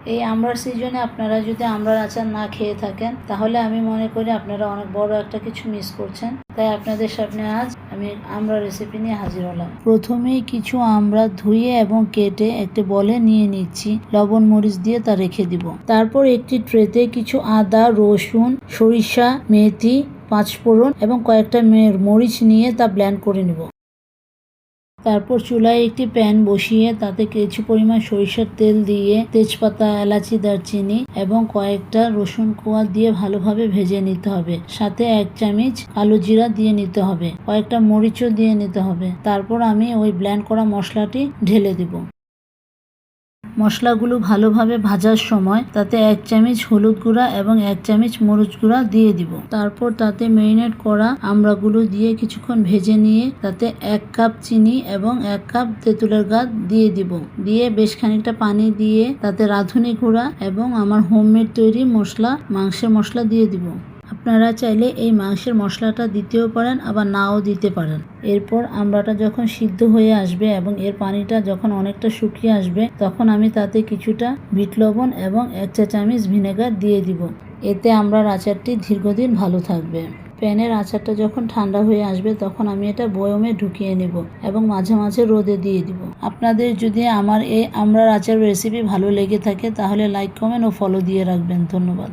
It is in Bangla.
এই আমড়ার সিজনে আপনারা যদি আমড়ার আচার না খেয়ে থাকেন তাহলে আমি মনে করি আপনারা অনেক বড় একটা কিছু মিস করছেন। তাই আপনাদের সামনে আজ আমি আমড়া রেসিপি নিয়ে হাজির হলাম। প্রথমেই কিছু আমড়া ধুয়ে এবং কেটে একটি বলে নিয়ে নিচ্ছি, লবণ মরিচ দিয়ে তা রেখে দিব। তারপর একটি ট্রেতে কিছু আদা, রসুন, সরিষা, মেথি, পাঁচফোড়ন এবং কয়েকটা মরিচ নিয়ে তা ব্লেন্ড করে নিব। তারপর চুলায় একটি প্যান বসিয়ে তাতে কিছু পরিমাণ সরিষার তেল দিয়ে তেজপাতা, এলাচি, দারচিনি এবং কয়েকটা রসুন কোয়া দিয়ে ভালোভাবে ভেজে নিতে হবে। সাথে 1 চামচ কালো জিরা দিয়ে নিতে হবে, কয়েকটা মরিচও দিয়ে নিতে হবে। তারপর আমি ওই ব্লেন্ড করা মশলাটি ঢেলে দিব। মশলাগুলো ভালোভাবে ভাজার সময় তাতে 1 চামচ হলুদ গুঁড়া এবং 1 চামচ মরিচ গুঁড়া দিয়ে দিব। তারপর তাতে ম্যারিনেট করা আমড়াগুলো দিয়ে কিছুক্ষণ ভেজে নিয়ে তাতে 1 কাপ চিনি এবং 1 কাপ তেঁতুলের গাছ দিয়ে দিব। দিয়ে বেশ খানিকটা পানি দিয়ে তাতে রাঁধুনি গুঁড়া এবং আমার হোমমেড তৈরি মশলা, মাংসের মশলা দিয়ে দিব। আপনারা চাইলে এই মাংসের মশলাটা দিতেও পারেন, আবার নাও দিতে পারেন। এরপর আমড়াটা যখন সিদ্ধ হয়ে আসবে এবং এর পানিটা যখন অনেকটা শুকিয়ে আসবে তখন আমি তাতে কিছুটা বিট লবণ এবং 1 চা চামচ ভিনেগার দিয়ে দিব। এতে আমড়ার আচারটি দীর্ঘদিন ভালো থাকবে। প্যানের আচারটা যখন ঠান্ডা হয়ে আসবে তখন আমি এটা বয়মে ঢুকিয়ে নেব এবং মাঝে মাঝে রোদে দিয়ে দিব। আপনাদের যদি আমার এই আমড়ার আচার রেসিপি ভালো লেগে থাকে তাহলে লাইক, কমেন্ট ও ফলো দিয়ে রাখবেন। ধন্যবাদ।